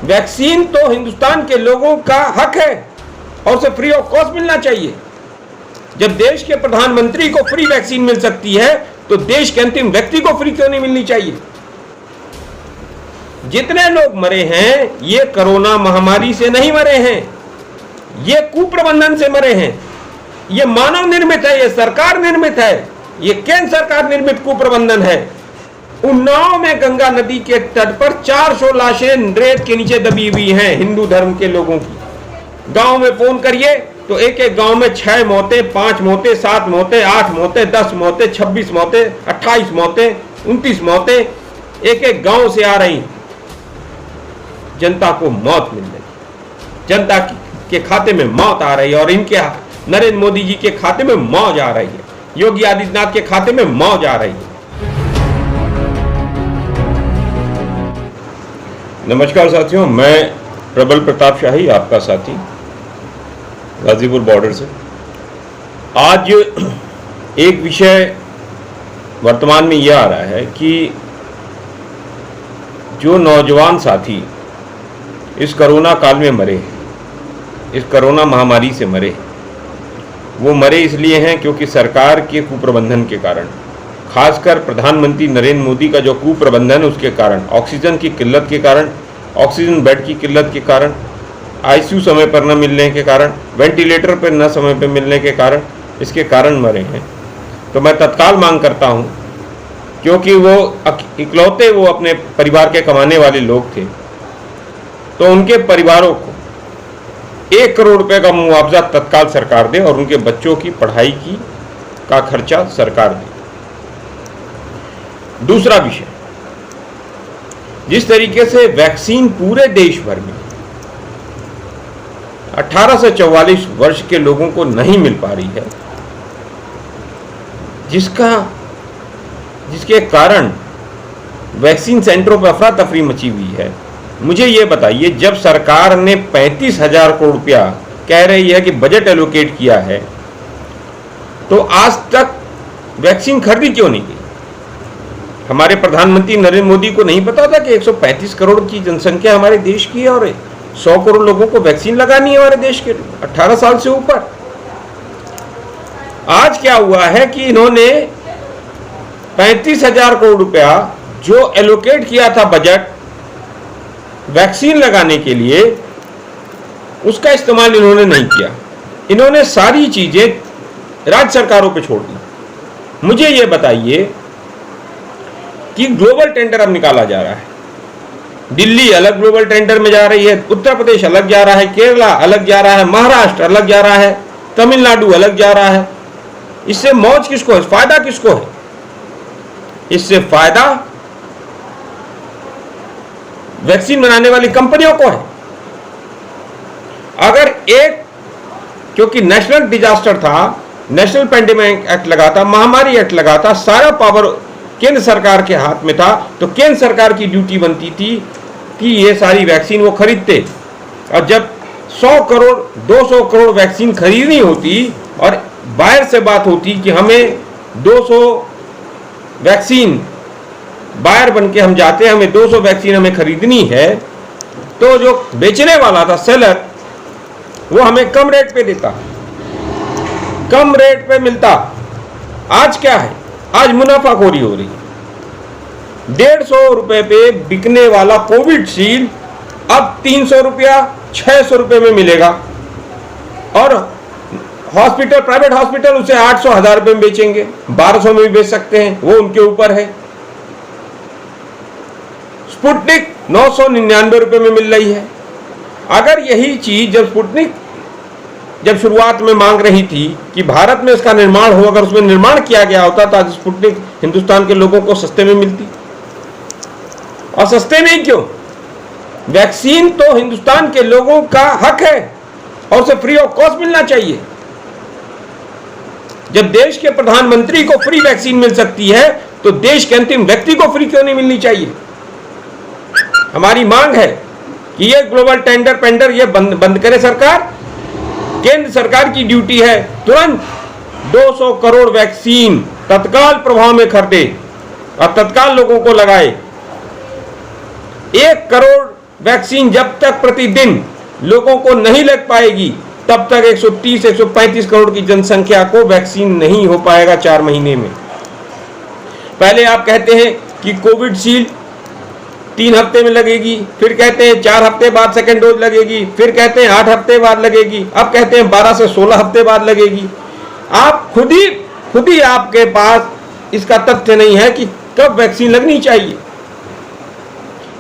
Vaccine तो हिंदुस्तान के लोगों का हक है और उसे फ्री ऑफ कॉस्ट मिलना चाहिए। जब देश के प्रधानमंत्री को फ्री वैक्सीन मिल सकती है तो देश के अंतिम व्यक्ति को फ्री क्यों नहीं मिलनी चाहिए? जितने लोग मरे हैं ये कोरोना महामारी से नहीं मरे हैं, ये कुप्रबंधन से मरे हैं। ये मानव निर्मित है, ये सरकार निर्मित है, ये केंद्र सरकार निर्मित कुप्रबंधन है। उन्नाव में गंगा नदी के तट पर 400 लाशें रेत के नीचे दबी हुई हैं हिंदू धर्म के लोगों की। गांव में फोन करिए तो एक एक गांव में 6 मौतें, 5 मौतें, 7 मौतें, 8 मौतें, 10 मौतें, 26 मौतें, 28 मौतें, 29 मौतें एक एक गांव से आ रही। जनता को मौत मिल रही, जनता के खाते में मौत आ रही है और इनके नरेंद्र मोदी जी के खाते में मौज आ रही है, योगी आदित्यनाथ के खाते में मौज आ रही है। नमस्कार साथियों, मैं प्रबल प्रताप शाही आपका साथी गाजीपुर बॉर्डर से। आज एक विषय वर्तमान में यह आ रहा है कि जो नौजवान साथी इस कोरोना काल में मरे, इस कोरोना महामारी से मरे, वो मरे इसलिए हैं क्योंकि सरकार के कुप्रबंधन के कारण, खासकर प्रधानमंत्री नरेंद्र मोदी का जो कुप्रबंधन है उसके कारण, ऑक्सीजन की किल्लत के कारण, ऑक्सीजन बेड की किल्लत के कारण, आईसीयू समय पर न मिलने के कारण, वेंटिलेटर पर न समय पर मिलने के कारण, इसके कारण मरे हैं। तो मैं तत्काल मांग करता हूं, क्योंकि वो इकलौते वो अपने परिवार के कमाने वाले लोग थे, तो उनके परिवारों को 1 करोड़ रुपए का मुआवजा तत्काल सरकार दे और उनके बच्चों की पढ़ाई का खर्चा सरकार दे। दूसरा विषय, जिस तरीके से वैक्सीन पूरे देश भर में 18 से 44 वर्ष के लोगों को नहीं मिल पा रही है, जिसके कारण वैक्सीन सेंटरों पर अफरा तफरी मची हुई है। मुझे ये बताइए, जब सरकार ने 35,000 करोड़ रुपया कह रही है कि बजट एलोकेट किया है, तो आज तक वैक्सीन खरीदी क्यों नहीं गई? हमारे प्रधानमंत्री नरेंद्र मोदी को नहीं पता था कि 135 करोड़ की जनसंख्या हमारे देश की है और 100 करोड़ लोगों को वैक्सीन लगानी है हमारे देश के 18 साल से ऊपर। आज क्या हुआ है कि इन्होंने 35,000 करोड़ रुपया जो एलोकेट किया था बजट वैक्सीन लगाने के लिए, उसका इस्तेमाल इन्होंने नहीं किया। इन्होंने सारी चीजें राज्य सरकारों पे छोड़ दी। मुझे ये बताइए कि ग्लोबल टेंडर अब निकाला जा रहा है, दिल्ली अलग ग्लोबल टेंडर में जा रही है, उत्तर प्रदेश अलग जा रहा है, केरला अलग जा रहा है, महाराष्ट्र अलग जा रहा है, तमिलनाडु अलग जा रहा है। इससे मौज किसको है, फायदा किसको है? इससे फायदा वैक्सीन बनाने वाली कंपनियों को है। अगर क्योंकि नेशनल डिजास्टर था, नेशनल पेंडेमिक एक्ट लगा था, महामारी एक्ट लगा था, सारा पावर केंद्र सरकार के हाथ में था, तो केंद्र सरकार की ड्यूटी बनती थी कि ये सारी वैक्सीन वो खरीदते। और जब 100 करोड़ 200 करोड़ वैक्सीन खरीदनी होती और बाहर से बात होती कि हमें 200 वैक्सीन, बायर बन के हम जाते हैं, हमें 200 वैक्सीन हमें खरीदनी है, तो जो बेचने वाला था सेलर, वो हमें कम रेट पे देता, कम रेट पे मिलता। आज क्या है, आज मुनाफाखोरी हो रही है। 150 रुपए पे बिकने वाला कोविशील्ड अब 300 रुपया 600 रुपए में मिलेगा और हॉस्पिटल, प्राइवेट हॉस्पिटल उसे 800-1000 रुपए में बेचेंगे, 1200 में भी बेच सकते हैं, वो उनके ऊपर है। स्पुतनिक 999 रुपए में मिल रही है। अगर यही चीज जब शुरुआत में मांग रही थी कि भारत में इसका निर्माण हो, अगर उसमें निर्माण किया गया होता तो आज स्पुतनिक हिंदुस्तान के लोगों को सस्ते में मिलती। और सस्ते में ही क्यों? वैक्सीन तो हिंदुस्तान के लोगों का हक है और उसे फ्री ऑफ कॉस्ट मिलना चाहिए। जब देश के प्रधानमंत्री को फ्री वैक्सीन मिल सकती है तो देश के अंतिम व्यक्ति को फ्री क्यों नहीं मिलनी चाहिए? हमारी मांग है कि ये ग्लोबल टेंडर ये बंद करे सरकार। केंद्र सरकार की ड्यूटी है तुरंत 200 करोड़ वैक्सीन तत्काल प्रभाव में खरीदे और तत्काल लोगों को लगाए। 1 करोड़ वैक्सीन जब तक प्रतिदिन लोगों को नहीं लग पाएगी तब तक 130-135 करोड़ की जनसंख्या को वैक्सीन नहीं हो पाएगा 4 महीने में। पहले आप कहते हैं कि कोविडशील्ड 3 हफ्ते में लगेगी, फिर कहते हैं 4 हफ्ते बाद सेकेंड डोज लगेगी, फिर कहते हैं 8 हफ्ते बाद लगेगी, अब कहते हैं 12 से 16 हफ्ते बाद लगेगी। आप खुद ही आपके पास इसका तथ्य नहीं है कि कब वैक्सीन लगनी चाहिए।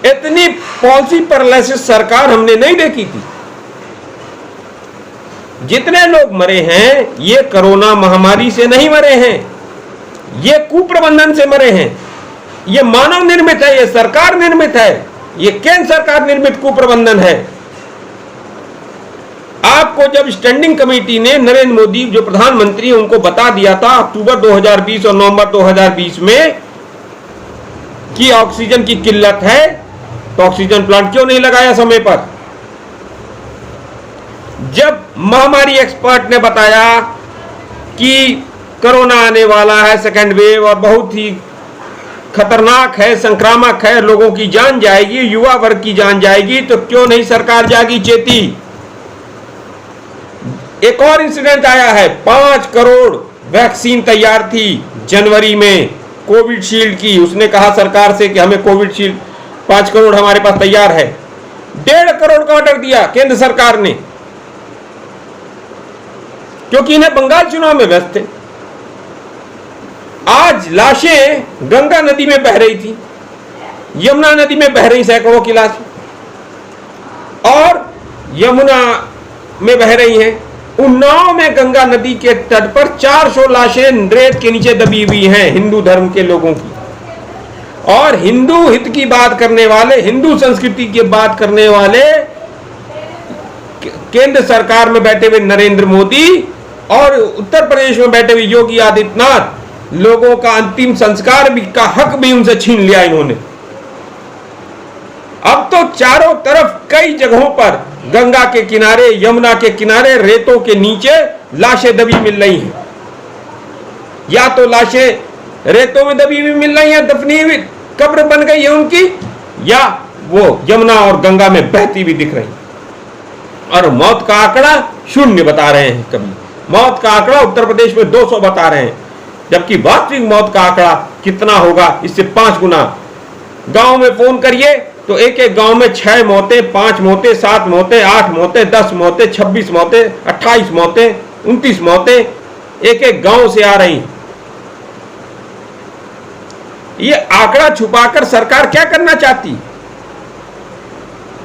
इतनी पॉलिसी पैरालिसिस सरकार हमने नहीं देखी थी। जितने लोग मरे हैं ये कोरोना महामारी से नहीं मरे हैं, ये कुप्रबंधन से मरे हैं। ये मानव निर्मित है, ये सरकार निर्मित है, ये केंद्र सरकार निर्मित कुप्रबंधन है। आपको जब स्टैंडिंग कमेटी ने नरेंद्र मोदी जो प्रधानमंत्री उनको बता दिया था अक्टूबर 2020 और नवंबर 2020 में कि ऑक्सीजन की किल्लत है, तो ऑक्सीजन प्लांट क्यों नहीं लगाया समय पर? जब महामारी एक्सपर्ट ने बताया कि कोरोना आने वाला है, सेकेंड वेव, और बहुत ही खतरनाक है, संक्रामक है, लोगों की जान जाएगी, युवा वर्ग की जान जाएगी, तो क्यों नहीं सरकार जागी, चेती? एक और इंसिडेंट आया है, 5 करोड़ वैक्सीन तैयार थी जनवरी में कोविडशील्ड की। उसने कहा सरकार से कि हमें कोविडशील्ड 5 करोड़ हमारे पास तैयार है। 1.5 करोड़ का ऑर्डर दिया केंद्र सरकार ने, क्योंकि इन्हें बंगाल चुनाव में व्यस्त थे। आज लाशें गंगा नदी में बह रही थी, यमुना नदी में बह रही सैकड़ों की लाशें, और यमुना में बह रही हैं। उन्नाव में गंगा नदी के तट पर 400 लाशें रेत के नीचे दबी हुई हैं हिंदू धर्म के लोगों की। और हिंदू हित की बात करने वाले, हिंदू संस्कृति की बात करने वाले केंद्र सरकार में बैठे हुए नरेंद्र मोदी और उत्तर प्रदेश में बैठे हुए योगी आदित्यनाथ लोगों का अंतिम संस्कार भी का हक भी उनसे छीन लिया इन्होंने। अब तो चारों तरफ कई जगहों पर गंगा के किनारे, यमुना के किनारे, रेतों के नीचे लाशें दबी मिल रही हैं। या तो लाशें रेतों में दबी हुई मिल रही हैं, दफनी हुई कब्र बन गई है उनकी, या वो यमुना और गंगा में बहती हुई दिख रही। और मौत का आंकड़ा 0 बता रहे हैं। कभी मौत का आंकड़ा उत्तर प्रदेश में 200 बता रहे हैं, जबकि वास्तविक मौत का आंकड़ा कितना होगा, इससे 5 गुना। गांव में फोन करिए तो एक एक गांव में 6 मौतें, 5 मौतें, 7 मौतें, 8 मौतें, 10 मौतें, 26 मौतें, 28 मौतें, 29 मौतें एक एक गांव से आ रही। ये आंकड़ा छुपाकर सरकार क्या करना चाहती?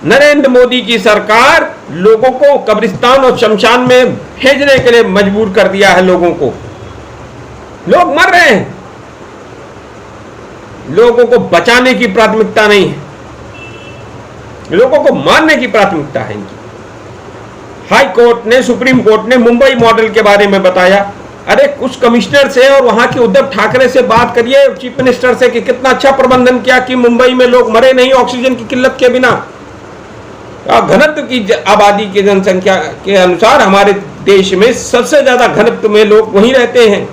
नरेंद्र मोदी की सरकार लोगों को कब्रिस्तान और शमशान में भेजने के लिए मजबूर कर दिया है। लोगों को, लोग मर रहे हैं, लोगों को बचाने की प्राथमिकता नहीं है, लोगों को मारने की प्राथमिकता है इनकी। हाई कोर्ट ने, सुप्रीम कोर्ट ने मुंबई मॉडल के बारे में बताया। अरे कुछ कमिश्नर से और वहां के उद्धव ठाकरे से बात करिए, चीफ मिनिस्टर से, कि कितना अच्छा प्रबंधन किया कि मुंबई में लोग मरे नहीं ऑक्सीजन की किल्लत के बिना। घनत्व की आबादी की जनसंख्या के अनुसार हमारे देश में सबसे ज्यादा घनत्व में लोग वहीं रहते हैं।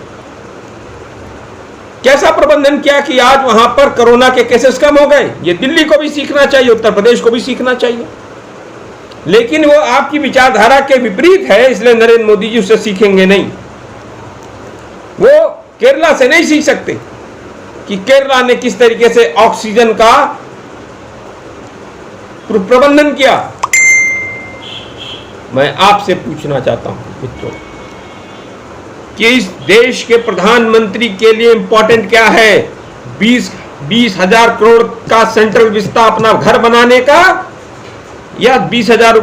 कैसा प्रबंधन किया कि आज वहां पर कोरोना के केसेस कम हो गए। ये दिल्ली को भी सीखना चाहिए, उत्तर प्रदेश को भी सीखना चाहिए। लेकिन वो आपकी विचारधारा के विपरीत है, इसलिए नरेंद्र मोदी जी उससे सीखेंगे नहीं। वो केरला से नहीं सीख सकते कि केरला ने किस तरीके से ऑक्सीजन का प्रबंधन किया। मैं आपसे पूछना चाहता हूं मित्रों कि इस देश के प्रधानमंत्री के लिए इंपॉर्टेंट क्या है? 20,000 करोड़ का सेंट्रल विस्ता अपना घर बनाने का, या 20,000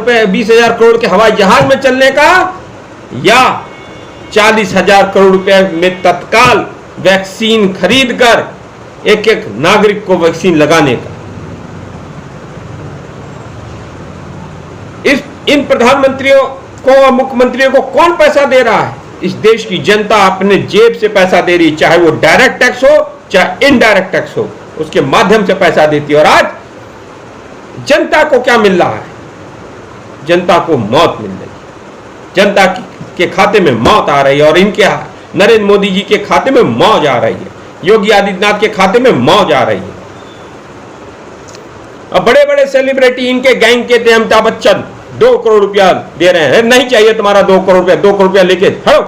करोड़ के हवाई जहाज में चलने का, या 40,000 करोड़ रुपए में तत्काल वैक्सीन खरीदकर एक एक नागरिक को वैक्सीन लगाने का? इन प्रधानमंत्रियों को और मुख्यमंत्रियों को कौन पैसा दे रहा है? इस देश की जनता अपने जेब से पैसा दे रही, चाहे वो डायरेक्ट टैक्स हो चाहे इनडायरेक्ट टैक्स हो, उसके माध्यम से पैसा देती है। और आज जनता को क्या मिल रहा है? जनता को मौत मिल रही है, जनता के खाते में मौत आ रही है। और इनके नरेंद्र मोदी जी के खाते में मौज आ रही है, योगी आदित्यनाथ के खाते में मौज आ रही है। अब बड़े बड़े सेलिब्रिटी इनके गैंग के थे, अमिताभ बच्चन 2 करोड़ रुपया दे रहे हैं, नहीं चाहिए तुम्हारा 2 करोड़ रुपया, 2 करोड़ रुपया लेके हटो।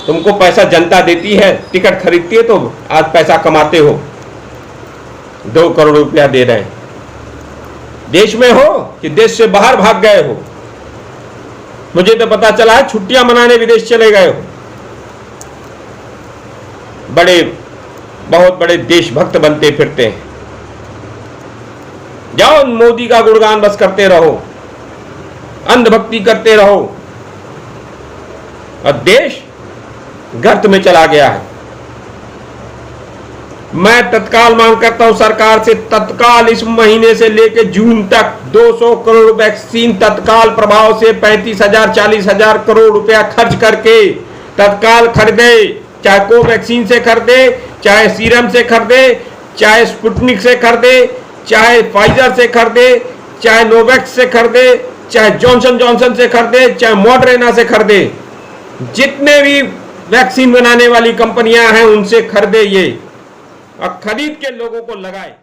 तुमको पैसा जनता देती है, टिकट खरीदती है, तो आज पैसा कमाते हो, 2 करोड़ रुपया दे रहे हैं। देश में हो कि देश से बाहर भाग गए हो? मुझे तो पता चला है छुट्टियां मनाने विदेश चले गए हो। बहुत बड़े देशभक्त बनते फिरते हैं। जाओ मोदी का गुणगान बस करते रहो, अंधभक्ति करते रहो, और देश गर्त में चला गया है। मैं तत्काल मांग करता हूं सरकार से, तत्काल इस महीने से लेकर जून तक 200 करोड़ वैक्सीन तत्काल प्रभाव से 35,000 40,000 करोड़ रुपया खर्च करके तत्काल खरीदे। चाहे कोवैक्सीन से खरीदे, चाहे सीरम से खरीदे, चाहे स्पुतनिक से खरीदे, चाहे फाइजर से खरीदे, चाहे नोवैक्स से खरीदे, चाहे जॉनसन जॉनसन से खरीदे, चाहे मॉडर्ना से खरीदे। जितने भी वैक्सीन बनाने वाली कंपनियां हैं उनसे खरीदे ये, और खरीद के लोगों को लगाए।